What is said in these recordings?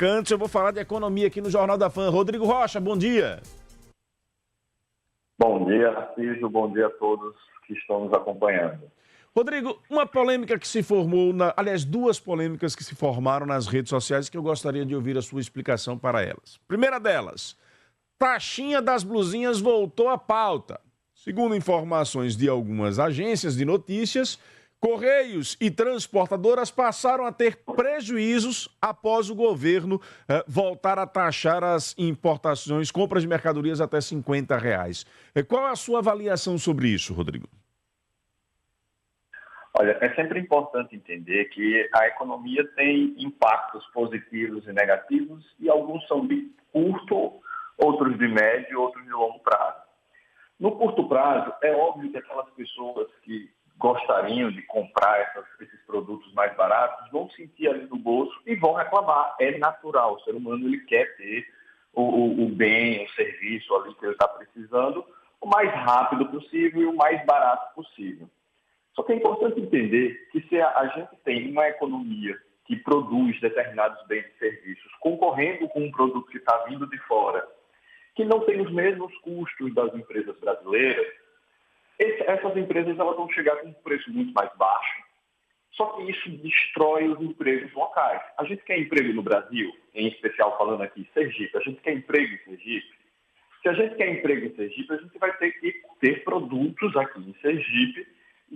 Antes eu vou falar de economia aqui no Jornal da Fã. Rodrigo Rocha, bom dia. Bom dia, Narciso. Bom dia a todos que estão nos acompanhando. Rodrigo, uma polêmica que se formou, aliás, duas polêmicas que se formaram nas redes sociais que eu gostaria de ouvir a sua explicação para elas. Primeira delas, taxinha das blusinhas voltou à pauta. Segundo informações de algumas agências de notícias, Correios e transportadoras passaram a ter prejuízos após o governo voltar a taxar as importações, compras de mercadorias até R$ 50. Qual é a sua avaliação sobre isso, Rodrigo? Olha, é sempre importante entender que a economia tem impactos positivos e negativos e alguns são de curto, outros de médio, outros de longo prazo. No curto prazo, é óbvio que aquelas pessoas que gostariam de comprar esses produtos mais baratos vão sentir ali no bolso e vão reclamar. É natural, o ser humano ele quer ter o bem, o serviço ali que ele está precisando o mais rápido possível e o mais barato possível. Só que é importante entender que se a gente tem uma economia que produz determinados bens e serviços concorrendo com um produto que está vindo de fora, que não tem os mesmos custos das empresas brasileiras, essas empresas elas vão chegar com um preço muito mais baixo. Só que isso destrói os empregos locais. A gente quer emprego no Brasil, em especial falando aqui Sergipe, a gente quer emprego em Sergipe. Se a gente quer emprego em Sergipe, a gente vai ter que ter produtos aqui em Sergipe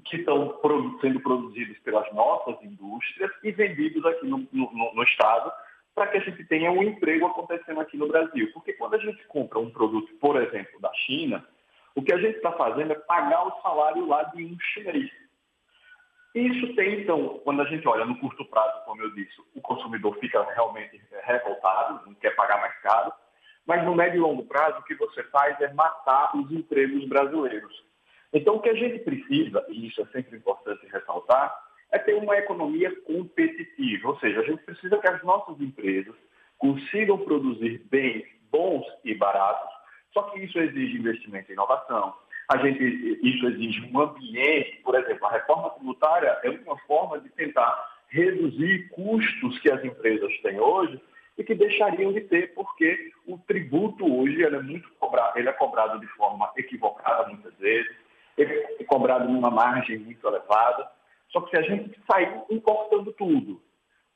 que estão sendo produzidos pelas nossas indústrias e vendidos aqui no estado para que a gente tenha um emprego acontecendo aqui no Brasil. Porque quando a gente compra um produto, por exemplo, da China, o que a gente está fazendo é pagar o salário lá de um chinês. Isso tem, então, quando a gente olha no curto prazo, como eu disse, o consumidor fica realmente revoltado, não quer pagar mais caro, mas no médio e longo prazo o que você faz é matar os empregos brasileiros. Então, o que a gente precisa, e isso é sempre importante ressaltar, é ter uma economia competitiva. Ou seja, a gente precisa que as nossas empresas consigam produzir bens bons e baratos, só que isso exige investimento em inovação. Isso exige um ambiente, por exemplo, a reforma tributária é uma forma de tentar reduzir custos que as empresas têm hoje e que deixariam de ter, porque o tributo hoje ele é cobrado de forma equivocada muitas vezes, ele é cobrado numa margem muito elevada. Só que se a gente sair importando tudo,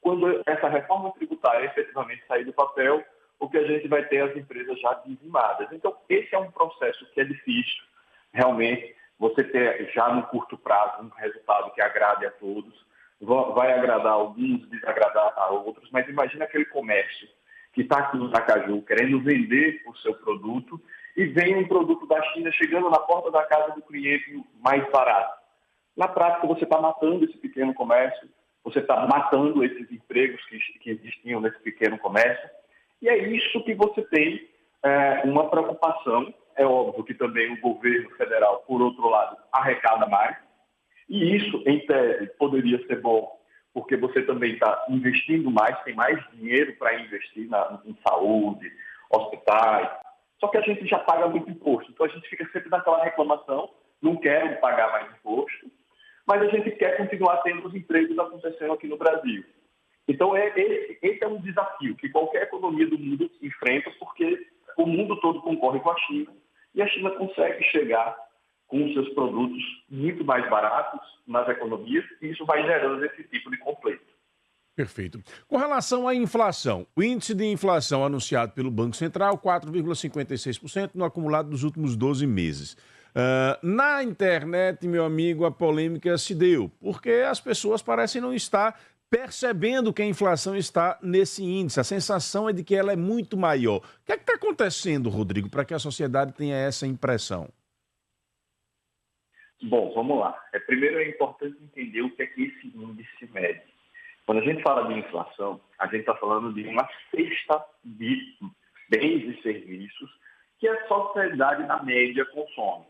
quando essa reforma tributária efetivamente sair do papel, o que a gente vai ter as empresas já dizimadas. Então, esse é um processo que é difícil, realmente, você ter já no curto prazo um resultado que agrade a todos, vai agradar alguns, desagradar a outros, mas imagina aquele comércio que está aqui no Aracaju querendo vender o seu produto e vem um produto da China chegando na porta da casa do cliente mais barato. Na prática, você está matando esse pequeno comércio, você está matando esses empregos que existiam nesse pequeno comércio, e é isso que você tem uma preocupação. É óbvio que também o governo federal, por outro lado, arrecada mais, e isso, em tese, poderia ser bom, porque você também está investindo mais, tem mais dinheiro para investir em saúde, hospitais, só que a gente já paga muito imposto, então a gente fica sempre naquela reclamação, não quero pagar mais imposto, mas a gente quer continuar tendo os empregos acontecendo aqui no Brasil. Então, esse é um desafio que qualquer economia do mundo enfrenta, porque o mundo todo concorre com a China, e a China consegue chegar com os seus produtos muito mais baratos nas economias, e isso vai gerando esse tipo de conflito. Perfeito. Com relação à inflação, o índice de inflação anunciado pelo Banco Central, 4,56% no acumulado dos últimos 12 meses. Na internet, meu amigo, a polêmica se deu, porque as pessoas parecem não estar percebendo que a inflação está nesse índice. A sensação é de que ela é muito maior. O que é que está acontecendo, Rodrigo, para que a sociedade tenha essa impressão? Bom, vamos lá. Primeiro é importante entender o que é que esse índice mede. Quando a gente fala de inflação, a gente está falando de uma cesta de bens e serviços que a sociedade, na média, consome.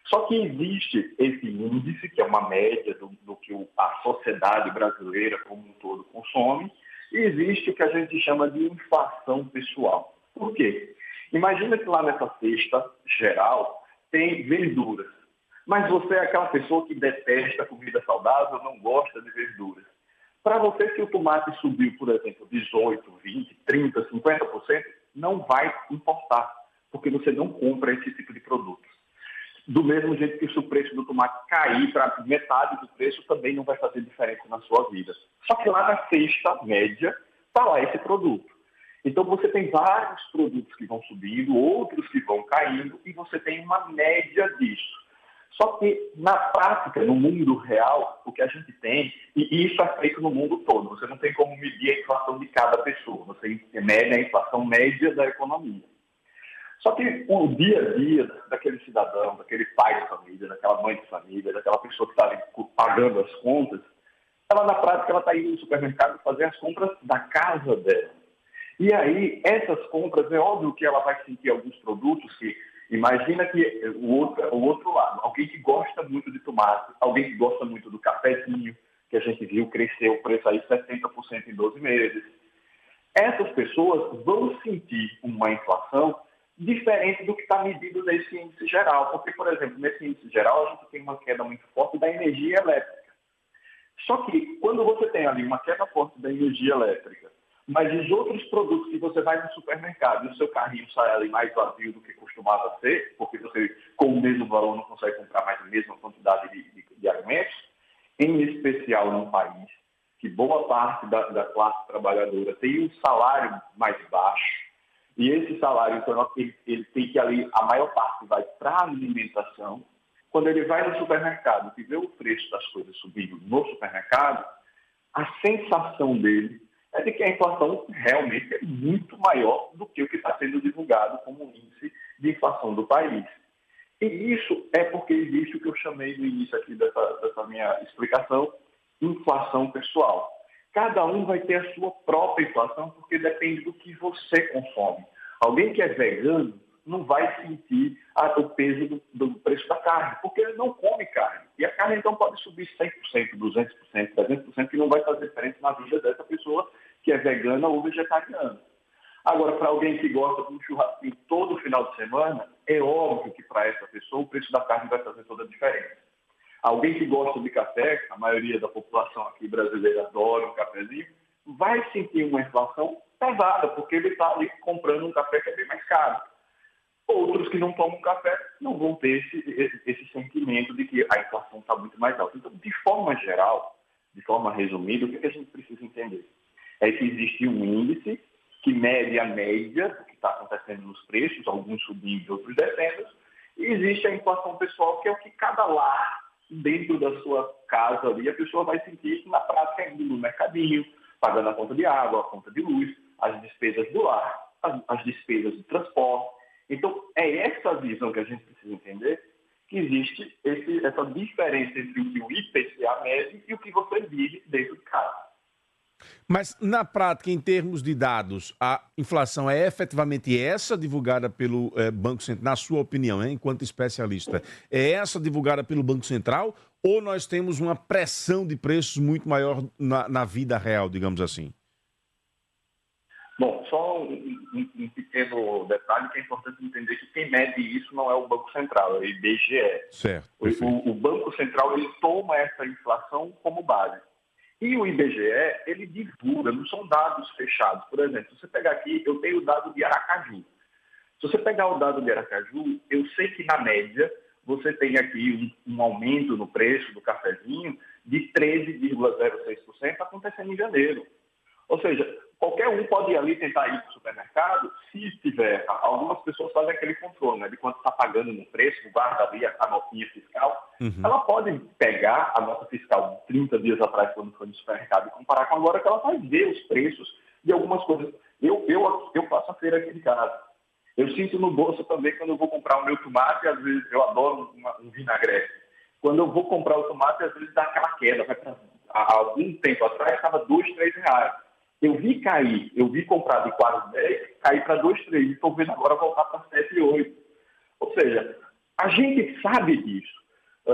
Só que existe esse índice, que é uma média do que a sociedade brasileira como um todo consome, e existe o que a gente chama de inflação pessoal. Por quê? Imagina que lá nessa cesta geral tem verduras, mas você é aquela pessoa que detesta comida saudável, não gosta de verduras. Para você, se o tomate subiu, por exemplo, 18, 20, 30, 50%, não vai importar, porque você não compra esse tipo de produto. Do mesmo jeito que se o preço do tomate cair para metade do preço, também não vai fazer diferença na sua vida. Só que lá na cesta média está lá esse produto. Então você tem vários produtos que vão subindo, outros que vão caindo, e você tem uma média disso. Só que, na prática, no mundo real, o que a gente tem, e isso é feito no mundo todo, você não tem como medir a inflação de cada pessoa, você mede a inflação média da economia. Só que o dia a dia daquele cidadão, daquele pai de família, daquela mãe de família, daquela pessoa que está ali pagando as contas, ela na prática ela está indo no supermercado fazer as compras da casa dela. E aí, essas compras, é óbvio que ela vai sentir alguns produtos que, imagina que o outro lado, alguém que gosta muito de tomate, alguém que gosta muito do cafezinho, que a gente viu crescer o preço aí 70% em 12 meses. Essas pessoas vão sentir uma inflação diferente do que está medido nesse índice geral. Porque, por exemplo, nesse índice geral, a gente tem uma queda muito forte da energia elétrica. Só que, quando você tem ali uma queda forte da energia elétrica, mas os outros produtos que você vai no supermercado e o seu carrinho sai ali mais vazio do que costumava ser, porque você, com o mesmo valor, não consegue comprar mais a mesma quantidade de alimentos, em especial num país que boa parte da classe trabalhadora tem um salário mais baixo, e esse salário, então, ele tem que ali, a maior parte vai para a alimentação. Quando ele vai no supermercado e vê o preço das coisas subindo no supermercado, a sensação dele é de que a inflação realmente é muito maior do que o que está sendo divulgado como índice de inflação do país. E isso é porque existe o que eu chamei no início aqui dessa minha explicação, inflação pessoal. Cada um vai ter a sua própria inflação, porque depende do que você consome. Alguém que é vegano não vai sentir o peso do preço da carne, porque ele não come carne. E a carne, então, pode subir 100%, 200%, 300%, que não vai fazer diferença na vida dessa pessoa que é vegana ou vegetariana. Agora, para alguém que gosta de um churrasquinho todo final de semana, é óbvio que para essa pessoa o preço da carne vai fazer toda a diferença. Alguém que gosta de café, a maioria da população aqui brasileira adora um cafezinho, vai sentir uma inflação pesada, porque ele está ali comprando um café que é bem mais caro. Outros que não tomam café não vão ter esse sentimento de que a inflação está muito mais alta. Então, de forma geral, de forma resumida, o que a gente precisa entender? É que existe um índice que mede a média do que está acontecendo nos preços, alguns subindo e outros descendo, e existe a inflação pessoal, que é o que cada lar, dentro da sua casa ali, a pessoa vai sentir na prática indo no mercadinho, pagando a conta de água, a conta de luz, as despesas do lar, as despesas de transporte. Então, é essa visão que a gente precisa entender, que existe essa diferença entre o que o IPCA mede e o que você vive dentro de casa. Mas, na prática, em termos de dados, a inflação é efetivamente essa divulgada pelo Banco Central, na sua opinião, enquanto especialista, é essa divulgada pelo Banco Central ou nós temos uma pressão de preços muito maior na vida real, digamos assim? Bom, só um pequeno detalhe que é importante entender que quem mede isso não é o Banco Central, é o IBGE. Certo. O Banco Central ele toma essa inflação como base. E o IBGE, ele divulga, não são dados fechados. Por exemplo, se você pegar aqui, eu tenho o dado de Aracaju. Se você pegar o dado de Aracaju, eu sei que, na média, você tem aqui um aumento no preço do cafezinho de 13,06% acontecendo em janeiro. Ou seja, qualquer um pode ir ali tentar ir para o supermercado, se tiver, algumas pessoas fazem aquele controle, né, de quanto está pagando no preço, guarda ali a notinha fiscal. Ela pode pegar a nota fiscal de 30 dias atrás, quando foi no supermercado, e comparar com agora, que ela vai ver os preços de algumas coisas. Eu faço a feira aqui de casa. Eu sinto no bolso também quando eu vou comprar o meu tomate, às vezes eu adoro um vinagrete. Quando eu vou comprar o tomate, às vezes dá aquela queda. Há algum tempo atrás estava R$2, R$3. Eu vi cair, eu vi comprar de quase 10, cair para 2, 3, e estou vendo agora voltar para 7 e 8. Ou seja, a gente sabe disso,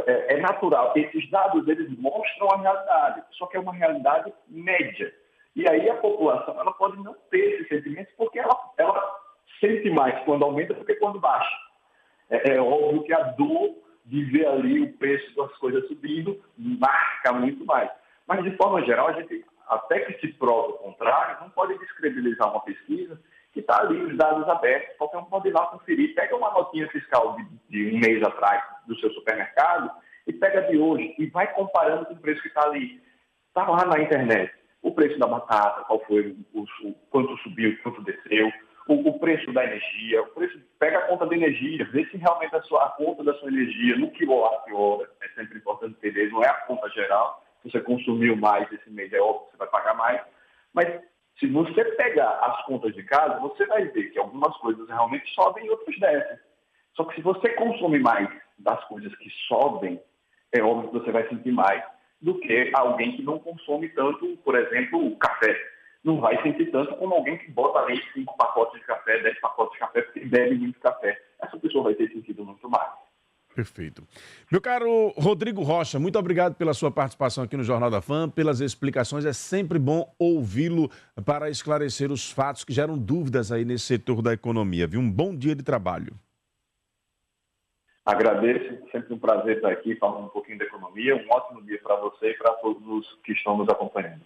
é natural. Esses dados, eles mostram a realidade, só que é uma realidade média. E aí a população, ela pode não ter esses sentimentos, porque ela sente mais quando aumenta do que quando baixa. É óbvio que a dor de ver ali o preço das coisas subindo marca muito mais. Mas, de forma geral, até que se prove o contrário, não pode descredibilizar uma pesquisa que está ali, os dados abertos, qualquer um pode ir lá conferir. Pega uma notinha fiscal de um mês atrás do seu supermercado e pega de hoje e vai comparando com o preço que está ali. Está lá na internet. O preço da batata, qual foi, quanto subiu, quanto desceu, o preço da energia, pega a conta da energia, vê se realmente a conta da sua energia no quilowatt-hora, é sempre importante entender, não é a conta geral, se você consumiu mais esse mês, é óbvio que você vai pagar mais, mas se você pegar as contas de casa, você vai ver que algumas coisas realmente sobem e outras descem. Só que se você consome mais das coisas que sobem, é óbvio que você vai sentir mais do que alguém que não consome tanto, por exemplo, o café. Não vai sentir tanto como alguém que bota ali 5 pacotes de café, 10 pacotes de café, porque bebe muito café. Essa pessoa vai ter sentido muito mais. Perfeito. Meu caro Rodrigo Rocha, muito obrigado pela sua participação aqui no Jornal da Fam, pelas explicações. É sempre bom ouvi-lo para esclarecer os fatos que geram dúvidas aí nesse setor da economia. Viu? Um bom dia de trabalho. Agradeço, sempre um prazer estar aqui falando um pouquinho da economia. Um ótimo dia para você e para todos que estão nos acompanhando.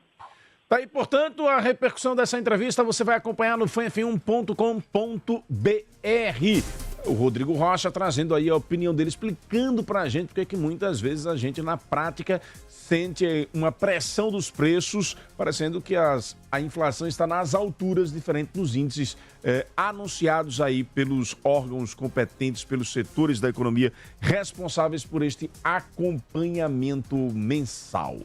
Tá aí, portanto, a repercussão dessa entrevista você vai acompanhar no fanfm1.com.br. O Rodrigo Rocha trazendo aí a opinião dele, explicando pra gente porque que muitas vezes a gente na prática sente uma pressão dos preços, parecendo que a inflação está nas alturas, diferente dos índices anunciados aí pelos órgãos competentes, pelos setores da economia responsáveis por este acompanhamento mensal.